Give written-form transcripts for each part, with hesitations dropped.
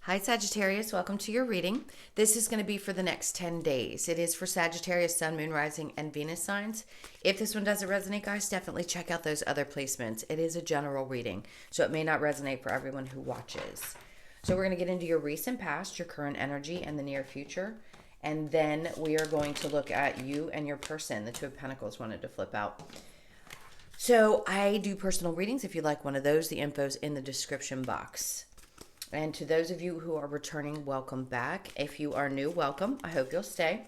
Hi, Sagittarius. Welcome to your reading. This is going to be for the next 10 days. It is for Sagittarius, Sun, Moon, Rising, and Venus signs. If this one doesn't resonate, guys, definitely check out those other placements. It is a general reading, so it may not resonate for everyone who watches. So we're going to get into your recent past, your current energy, and the near future. And then we are going to look at you and your person. The Two of Pentacles wanted to flip out. So I do personal readings. If you'd like one of those, the info's in the description box. And to those of you who are returning, welcome back. If you are new, welcome. I hope you'll stay.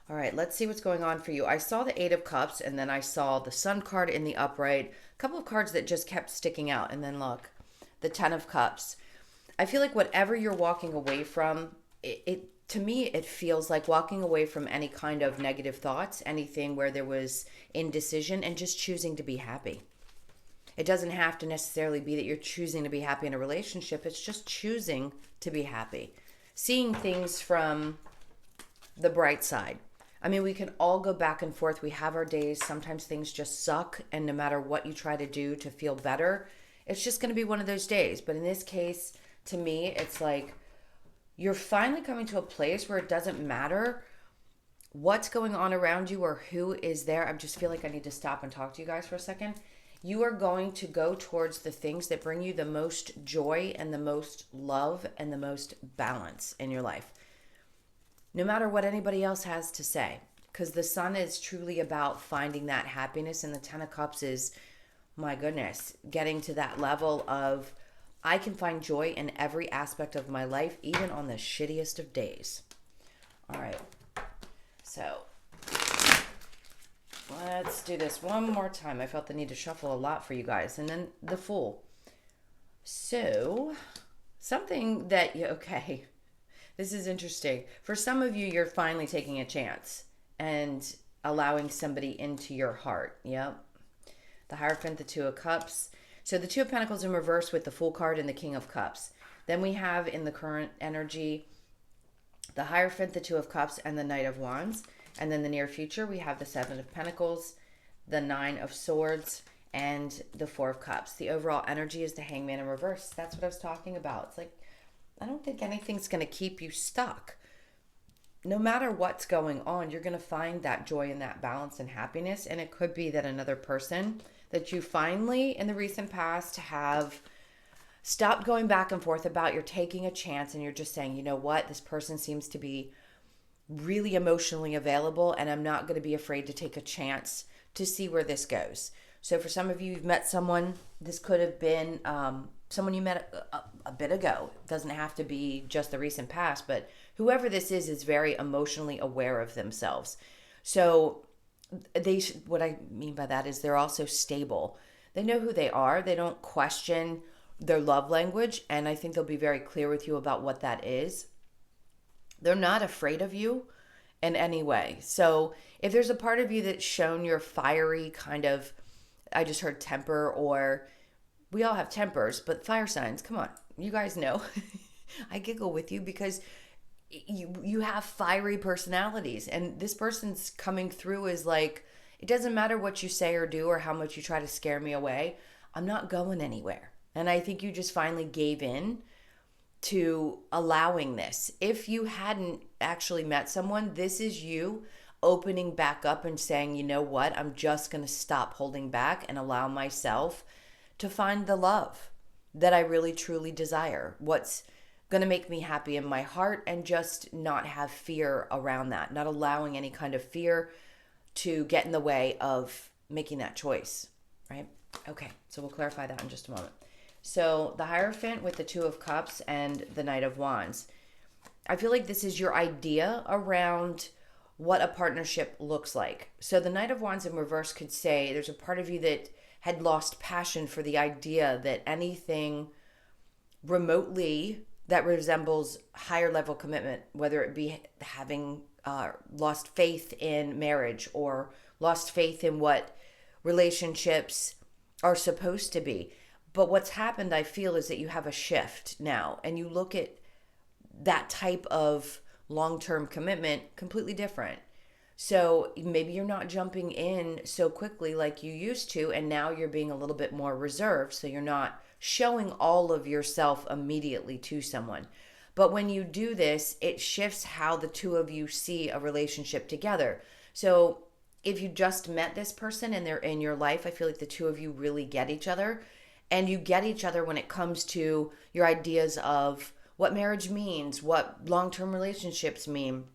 All right, let's see what's going on for you. I saw the Eight of Cups, and then I saw the Sun card in the upright. A couple of cards that just kept sticking out. And then look, the Ten of Cups. I feel like whatever you're walking away from, to me, it feels like walking away from any kind of negative thoughts, anything where there was indecision, and just choosing to be happy. It doesn't have to necessarily be that you're choosing to be happy in a relationship. It's just choosing to be happy. Seeing things from the bright side. I mean, we can all go back and forth. We have our days. Sometimes things just suck. And no matter what you try to do to feel better, it's just going to be one of those days. But in this case, to me, it's like you're finally coming to a place where it doesn't matter what's going on around you or who is there. I just feel like I need to stop and talk to you guys for a second. You are going to go towards the things that bring you the most joy and the most love and the most balance in your life. No matter what anybody else has to say. Because the Sun is truly about finding that happiness, and the Ten of Cups is, my goodness, getting to that level of I can find joy in every aspect of my life, even on the shittiest of days. All right. So let's do this one more time. I felt the need to shuffle a lot for you guys. And then the Fool. So, something that, okay, this is interesting. For some of you, you're finally taking a chance and allowing somebody into your heart. Yep. The Hierophant, the Two of Cups. So the Two of Pentacles in reverse with the Fool card and the King of Cups. Then we have in the current energy, the Hierophant, the Two of Cups, and the Knight of Wands. And then the near future, we have the Seven of Pentacles, the Nine of Swords, and the Four of Cups. The overall energy is the Hangman in reverse. That's what I was talking about. It's like, I don't think anything's going to keep you stuck. No matter what's going on, you're going to find that joy and that balance and happiness. And it could be that another person that you finally, in the recent past, have stopped going back and forth about, you're taking a chance and you're just saying, you know what, this person seems to be really emotionally available, and I'm not going to be afraid to take a chance to see where this goes. So for some of you, you've met someone. This could have been someone you met a bit ago. It doesn't have to be just the recent past, but whoever this is very emotionally aware of themselves. So what I mean by that is they're also stable. They know who they are. They don't question their love language, and I think they'll be very clear with you about what that is. They're not afraid of you in any way. So if there's a part of you that's shown your fiery kind of, I just heard temper, or we all have tempers, but fire signs, come on, you guys know. I giggle with you because you have fiery personalities, and this person's coming through is like, it doesn't matter what you say or do or how much you try to scare me away. I'm not going anywhere. And I think you just finally gave in to allowing this. If you hadn't actually met someone, this is you opening back up and saying, you know what, I'm just going to stop holding back and allow myself to find the love that I really truly desire. What's going to make me happy in my heart, and just not have fear around that, not allowing any kind of fear to get in the way of making that choice, right? Okay, so we'll clarify that in just a moment. So the Hierophant with the Two of Cups and the Knight of Wands. I feel like this is your idea around what a partnership looks like. So the Knight of Wands in reverse could say there's a part of you that had lost passion for the idea that anything remotely that resembles higher level commitment, whether it be having lost faith in marriage or lost faith in what relationships are supposed to be. But what's happened, I feel, is that you have a shift now, and you look at that type of long-term commitment completely different. So maybe you're not jumping in so quickly like you used to, and now you're being a little bit more reserved, so you're not showing all of yourself immediately to someone. But when you do this, it shifts how the two of you see a relationship together. So if you just met this person and they're in your life, I feel like the two of you really get each other. And you get each other when it comes to your ideas of what marriage means, what long-term relationships mean,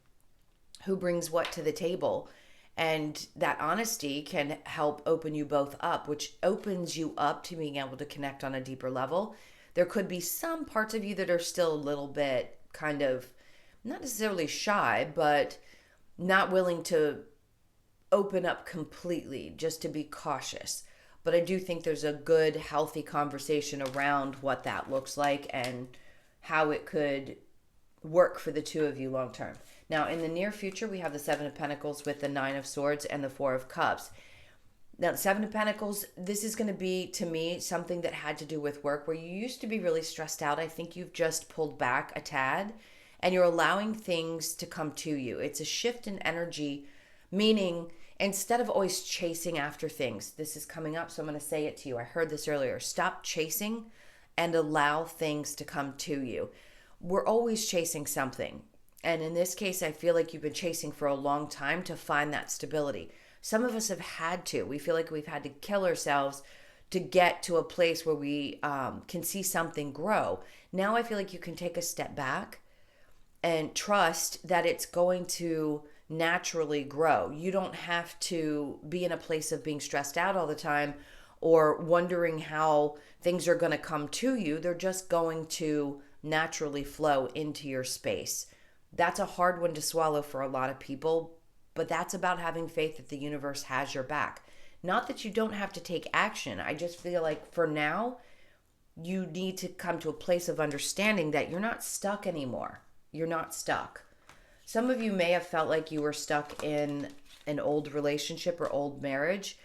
who brings what to the table. And that honesty can help open you both up, which opens you up to being able to connect on a deeper level. There could be some parts of you that are still a little bit kind of not necessarily shy, but not willing to open up completely, just to be cautious. But I do think there's a good, healthy conversation around what that looks like and how it could work for the two of you long term. Now, in the near future, we have the Seven of Pentacles with the Nine of Swords and the Four of Cups. Now, the Seven of Pentacles, this is going to be, to me, something that had to do with work where you used to be really stressed out. I think you've just pulled back a tad and you're allowing things to come to you. It's a shift in energy, meaning instead of always chasing after things, this is coming up, so I'm going to say it to you. I heard this earlier. Stop chasing and allow things to come to you. We're always chasing something. And in this case, I feel like you've been chasing for a long time to find that stability. Some of us have had to. We feel like we've had to kill ourselves to get to a place where we can see something grow. Now I feel like you can take a step back and trust that it's going to naturally grow. You don't have to be in a place of being stressed out all the time or wondering how things are going to come to you. They're just going to naturally flow into your space. That's a hard one to swallow for a lot of people, but that's about having faith that the universe has your back. Not that you don't have to take action. I just feel like for now, you need to come to a place of understanding that you're not stuck anymore. You're not stuck. Some of you may have felt like you were stuck in an old relationship or old marriage,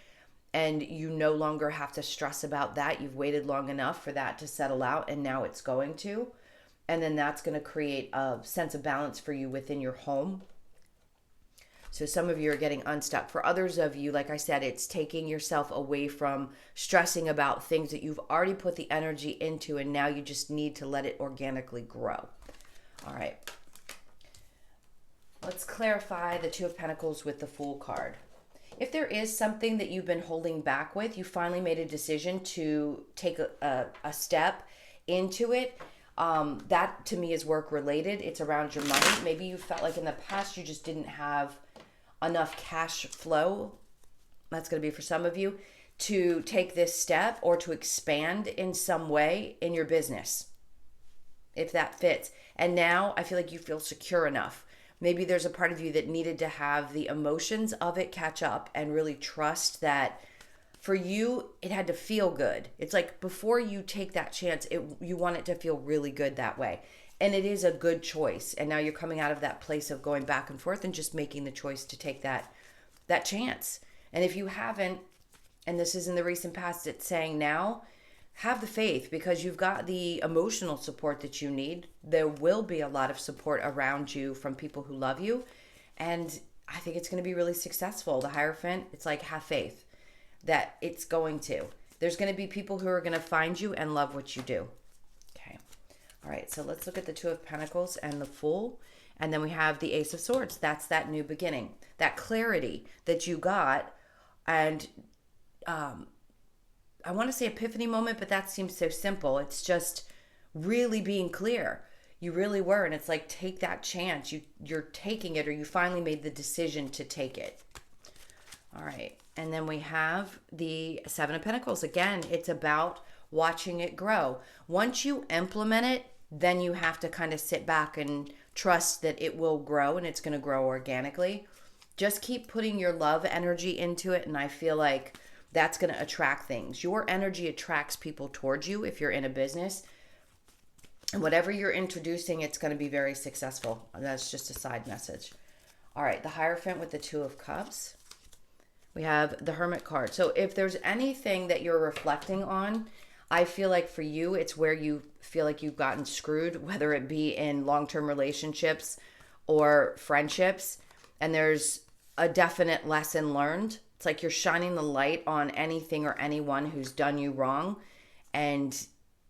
and you no longer have to stress about that. You've waited long enough for that to settle out, and now it's going to. And then that's going to create a sense of balance for you within your home. So some of you are getting unstuck. For others of you, like I said, it's taking yourself away from stressing about things that you've already put the energy into, and now you just need to let it organically grow. All right. Let's clarify the Two of Pentacles with the Fool card. If there is something that you've been holding back with, you finally made a decision to take a step into it. That to me is work related. It's around your money. Maybe you felt like in the past you just didn't have enough cash flow. That's going to be for some of you to take this step or to expand in some way in your business, if that fits. And now I feel like you feel secure enough. Maybe there's a part of you that needed to have the emotions of it catch up and really trust that for you, it had to feel good. It's like before you take that chance, you want it to feel really good that way. And it is a good choice. And now you're coming out of that place of going back and forth and just making the choice to take that chance. And if you haven't, and this is in the recent past, it's saying now, have the faith because you've got the emotional support that you need. There will be a lot of support around you from people who love you. And I think it's going to be really successful. The Hierophant, it's like have faith that it's going to. There's going to be people who are going to find you and love what you do. Okay. All right. So let's look at the Two of Pentacles and the Fool. And then we have the Ace of Swords. That's that new beginning, that clarity that you got. And I want to say epiphany moment, but that seems so simple. It's just really being clear. You really were. And it's like, take that chance. You're taking it, or you finally made the decision to take it. All right. And then we have the Seven of Pentacles. Again, it's about watching it grow. Once you implement it, then you have to kind of sit back and trust that it will grow and it's going to grow organically. Just keep putting your love energy into it. And I feel like that's going to attract things. Your energy attracts people towards you if you're in a business. And whatever you're introducing, it's going to be very successful. That's just a side message. All right, the Hierophant with the Two of Cups. We have the Hermit card. So if there's anything that you're reflecting on, I feel like for you, it's where you feel like you've gotten screwed, whether it be in long-term relationships or friendships. And there's a definite lesson learned. It's like you're shining the light on anything or anyone who's done you wrong. And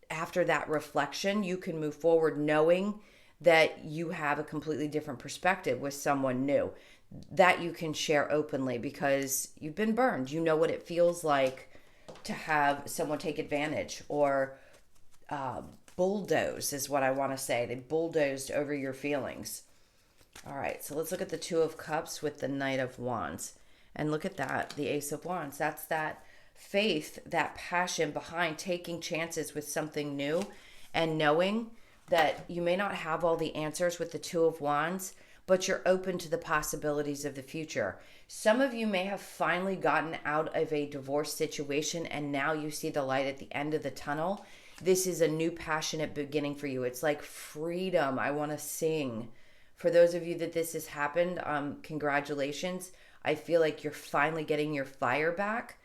after that reflection, you can move forward knowing that you have a completely different perspective with someone new that you can share openly because you've been burned. You know what it feels like to have someone take advantage or bulldoze, is what I want to say. They bulldozed over your feelings. All right, so let's look at the Two of Cups with the Knight of Wands. And look at that, the Ace of Wands. That's that faith, that passion behind taking chances with something new and knowing that you may not have all the answers with the Two of Wands, but you're open to the possibilities of the future. Some of you may have finally gotten out of a divorce situation and now you see the light at the end of the tunnel. This is a new passionate beginning for you. It's like freedom. I want to sing. For those of you that this has happened, congratulations. I feel like you're finally getting your fire back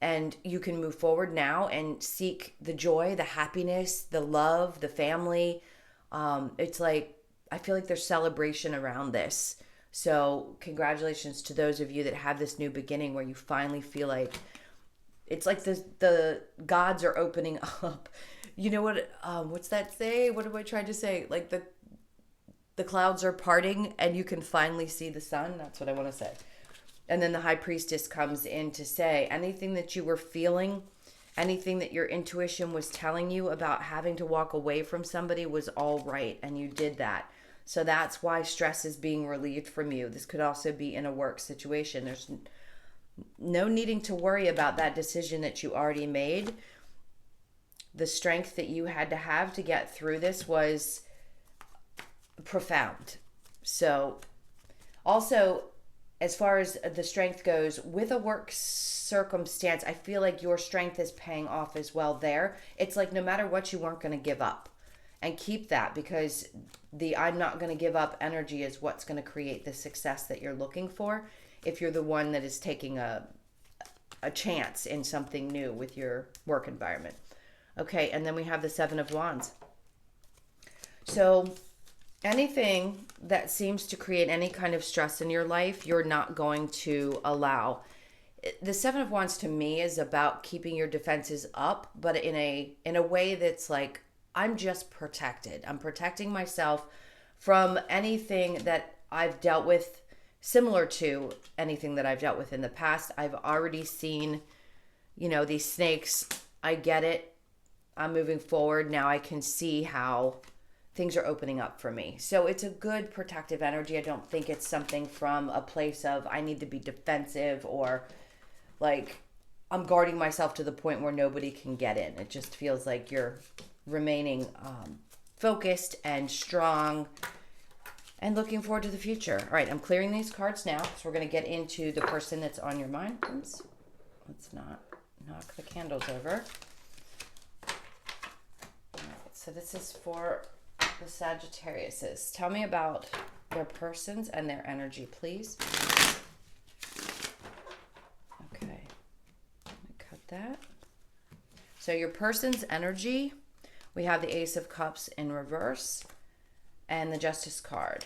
and you can move forward now and seek the joy, the happiness, the love, the family. It's like, I feel like there's celebration around this. So congratulations to those of you that have this new beginning where you finally feel like it's like the gods are opening up. You know what? What's that say? What am I trying to say? Like the clouds are parting and you can finally see the sun. That's what I want to say. And then the High Priestess comes in to say anything that you were feeling, anything that your intuition was telling you about having to walk away from somebody was all right. And you did that. So that's why stress is being relieved from you. This could also be in a work situation. There's no needing to worry about that decision that you already made. The strength that you had to have to get through this was profound. So also, as far as the strength goes, with a work circumstance, I feel like your strength is paying off as well there. It's like no matter what, you weren't going to give up. And keep that, because the I'm not going to give up energy is what's going to create the success that you're looking for if you're the one that is taking a chance in something new with your work environment. Okay, and then we have the Seven of Wands. So anything that seems to create any kind of stress in your life, you're not going to allow. The Seven of Wands to me is about keeping your defenses up, but in a way that's like, I'm just protected. I'm protecting myself from anything that I've dealt with, similar to anything that I've dealt with in the past. I've already seen, these snakes. I get it. I'm moving forward. Now I can see how things are opening up for me. So it's a good protective energy. I don't think it's something from a place of I need to be defensive or like I'm guarding myself to the point where nobody can get in. It just feels like you're remaining focused and strong and looking forward to the future. All right, I'm clearing these cards now, so we're going to get into the person that's on your mind. Oops. Let's not knock the candles over. All right, so this is for the Sagittariuses. Tell me about their persons and their energy, please. Okay, I'm going to cut that. So your person's energy, we have the Ace of Cups in reverse and the Justice card.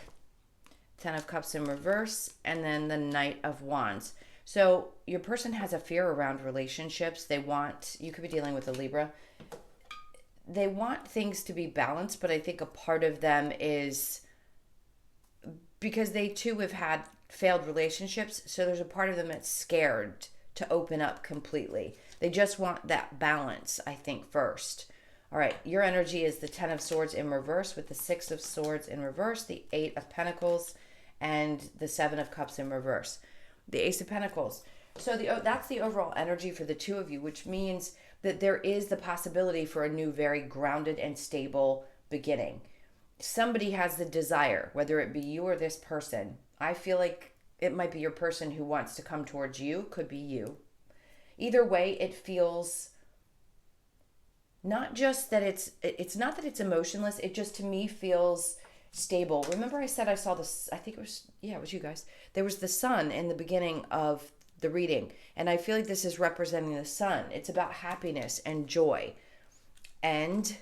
10 of Cups in reverse and then the Knight of Wands. So your person has a fear around relationships. You could be dealing with a Libra. They want things to be balanced, but I think a part of them is because they too have had failed relationships. So there's a part of them that's scared to open up completely. They just want that balance, I think, first. All right, your energy is the 10 of Swords in reverse with the 6 of Swords in reverse, the 8 of Pentacles, and the 7 of Cups in reverse. The Ace of Pentacles. So that's the overall energy for the two of you, which means that there is the possibility for a new, very grounded and stable beginning. Somebody has the desire, whether it be you or this person. I feel like it might be your person who wants to come towards you. Could be you. Either way, it feels not just that it's not that it's emotionless. It just, to me, feels stable. Remember I said I saw this, I think it was you guys. There was the sun in the beginning of the reading. And I feel like this is representing the sun. It's about happiness and joy and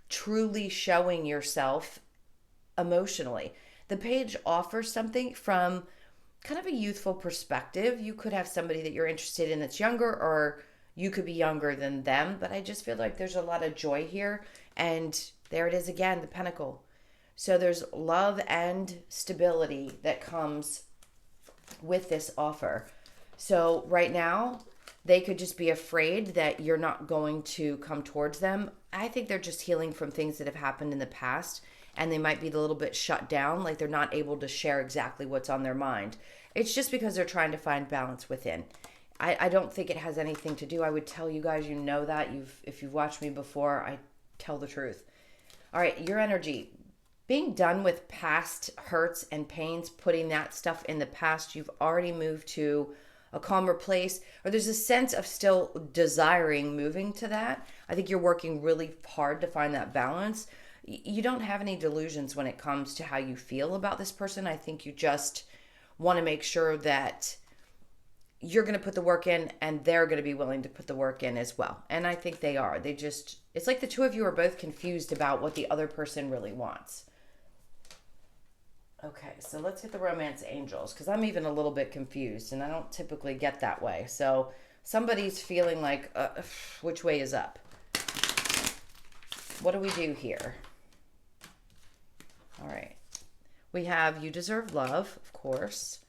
truly showing yourself emotionally. The page offers something from kind of a youthful perspective. You could have somebody that you're interested in that's younger, or You could be younger than them, but I just feel like there's a lot of joy here. And there it is again, the Pentacle. So there's love and stability that comes with this offer. So right now, they could just be afraid that you're not going to come towards them. I think they're just healing from things that have happened in the past, and they might be a little bit shut down, like they're not able to share exactly what's on their mind. It's just because they're trying to find balance within. I don't think it has anything to do. I would tell you guys, you know that. If you've watched me before, I tell the truth. All right, your energy. Being done with past hurts and pains, putting that stuff in the past, you've already moved to a calmer place, or there's a sense of still desiring moving to that. I think you're working really hard to find that balance. You don't have any delusions when it comes to how you feel about this person. I think you just want to make sure that you're going to put the work in and they're going to be willing to put the work in as well. And I think they are. It's like the two of you are both confused about what the other person really wants. Okay, so let's get the romance angels, because I'm even a little bit confused and I don't typically get that way. So somebody's feeling like, which way is up? What do we do here? All right. We have you deserve love, of course.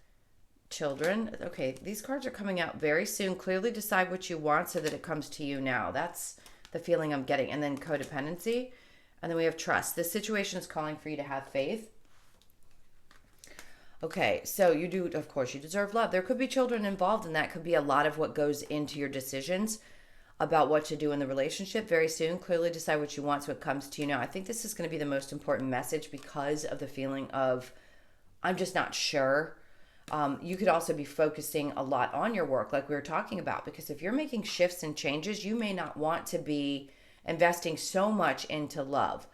Children. Okay, these cards are coming out very soon. Clearly decide what you want so that it comes to you now. That's the feeling I'm getting. And then codependency. And then we have trust. This situation is calling for you to have faith. Okay, so you do, of course, you deserve love. There could be children involved, and that could be a lot of what goes into your decisions about what to do in the relationship very soon. Clearly decide what you want so it comes to you now. I think this is going to be the most important message because of the feeling of, I'm just not sure. You could also be focusing a lot on your work, like we were talking about, because if you're making shifts and changes, you may not want to be investing so much into love.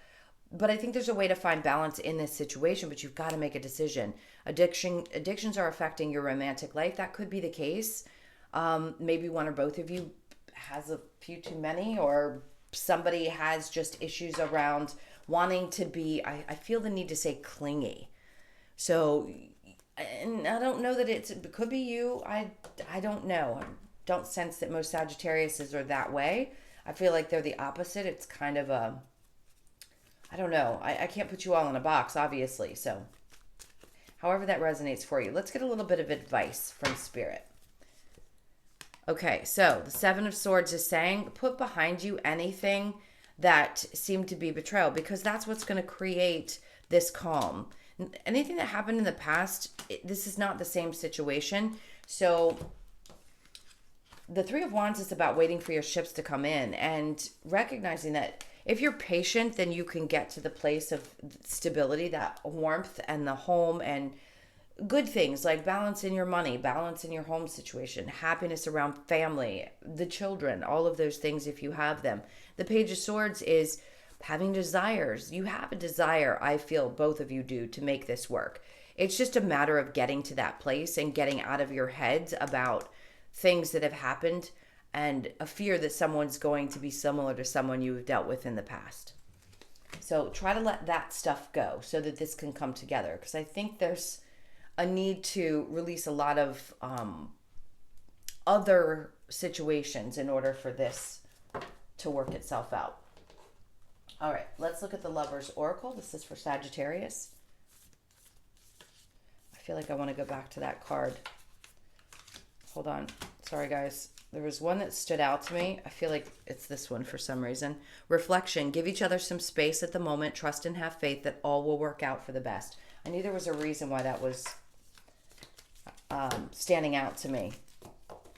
But I think there's a way to find balance in this situation, but you've got to make a decision. Addictions are affecting your romantic life. That could be the case. Maybe one or both of you has a few too many, or somebody has just issues around wanting to be, I feel the need to say clingy. So, and I don't know that it could be you. I don't know. I don't sense that most Sagittariuses are that way. I feel like they're the opposite. It's kind of a, I don't know. I can't put you all in a box, obviously. So however that resonates for you. Let's get a little bit of advice from Spirit. Okay, so the Seven of Swords is saying, put behind you anything that seemed to be betrayal, because that's what's going to create this calm. Anything that happened in the past, this is not the same situation. So the Three of Wands is about waiting for your ships to come in and recognizing that if you're patient, then you can get to the place of stability, that warmth and the home and good things like balance in your money, balance in your home situation, happiness around family, the children, all of those things if you have them. The Page of Swords is having desires. You have a desire, I feel both of you do, to make this work. It's just a matter of getting to that place and getting out of your heads about things that have happened and a fear that someone's going to be similar to someone you've dealt with in the past. So try to let that stuff go so that this can come together, because I think there's a need to release a lot of other situations in order for this to work itself out. All right, let's look at the Lover's Oracle. This is for Sagittarius. I feel like I want to go back to that card. Hold on. Sorry, guys. There was one that stood out to me. I feel like it's this one for some reason. Reflection. Give each other some space at the moment. Trust and have faith that all will work out for the best. I knew there was a reason why that was standing out to me.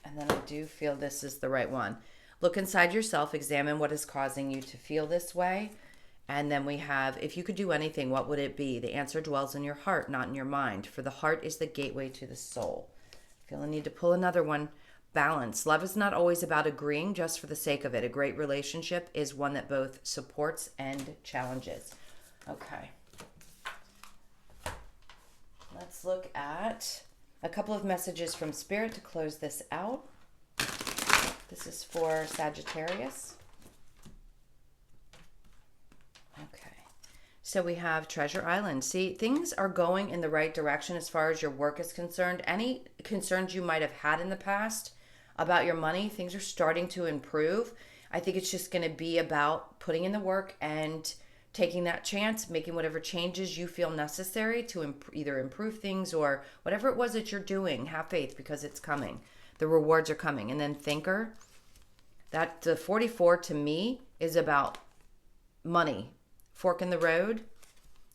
And then I do feel this is the right one. Look inside yourself. Examine what is causing you to feel this way. And then we have, if you could do anything, what would it be? The answer dwells in your heart, not in your mind. For the heart is the gateway to the soul. I feel I need to pull another one. Balance. Love is not always about agreeing just for the sake of it. A great relationship is one that both supports and challenges. Okay. Let's look at a couple of messages from Spirit to close this out. This is for Sagittarius. Okay. So we have Treasure Island. See, things are going in the right direction as far as your work is concerned. Any concerns you might have had in the past, about your money. Things are starting to improve. I think it's just going to be about putting in the work and taking that chance, making whatever changes you feel necessary to either improve things or whatever it was that you're doing. Have faith because it's coming. The rewards are coming. And then thinker, that the 44 to me is about money. Fork in the road,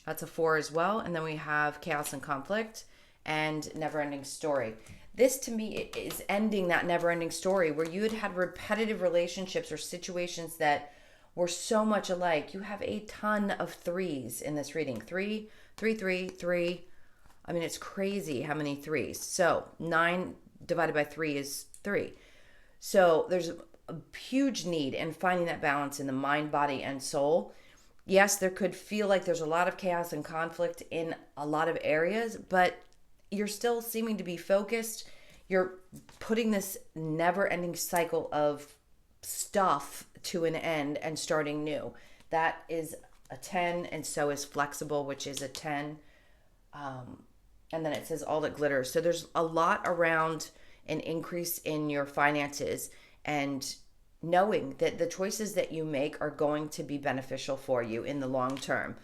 that's a 4 as well. And then we have chaos and conflict and never-ending story. This to me is ending that never-ending story where you had repetitive relationships or situations that were so much alike. You have a ton of 3s in this reading. 3, 3, 3, 3. I mean, it's crazy how many 3s. So 9 divided by 3 is 3. So there's a huge need in finding that balance in the mind, body, and soul. Yes, there could feel like there's a lot of chaos and conflict in a lot of areas, but you're still seeming to be focused. You're putting this never-ending cycle of stuff to an end and starting new. That is a 10, and so is flexible, which is a 10. And then it says all that glitters. So there's a lot around an increase in your finances and knowing that the choices that you make are going to be beneficial for you in the long term.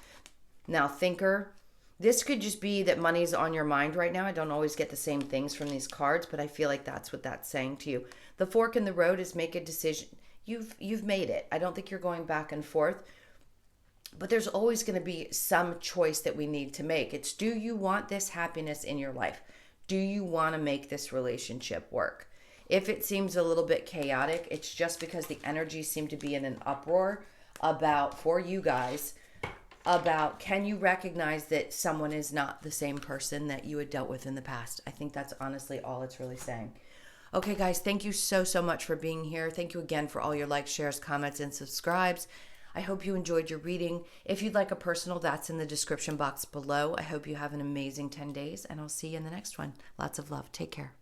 Now, thinker, this could just be that money's on your mind right now. I don't always get the same things from these cards, but I feel like that's what that's saying to you. The fork in the road is make a decision. You've made it. I don't think you're going back and forth, but there's always going to be some choice that we need to make. It's, do you want this happiness in your life? Do you want to make this relationship work? If it seems a little bit chaotic, it's just because the energy seemed to be in an uproar about, for you guys, about can you recognize that someone is not the same person that you had dealt with in the past. I think that's honestly all it's really saying. Okay, guys, thank you so much for being here. Thank you again for all your likes, shares, comments, and subscribes. I hope you enjoyed your reading. If you'd like a personal, that's in the description box below. I hope you have an amazing 10 days, and I'll see you in the next one. Lots of love. Take care.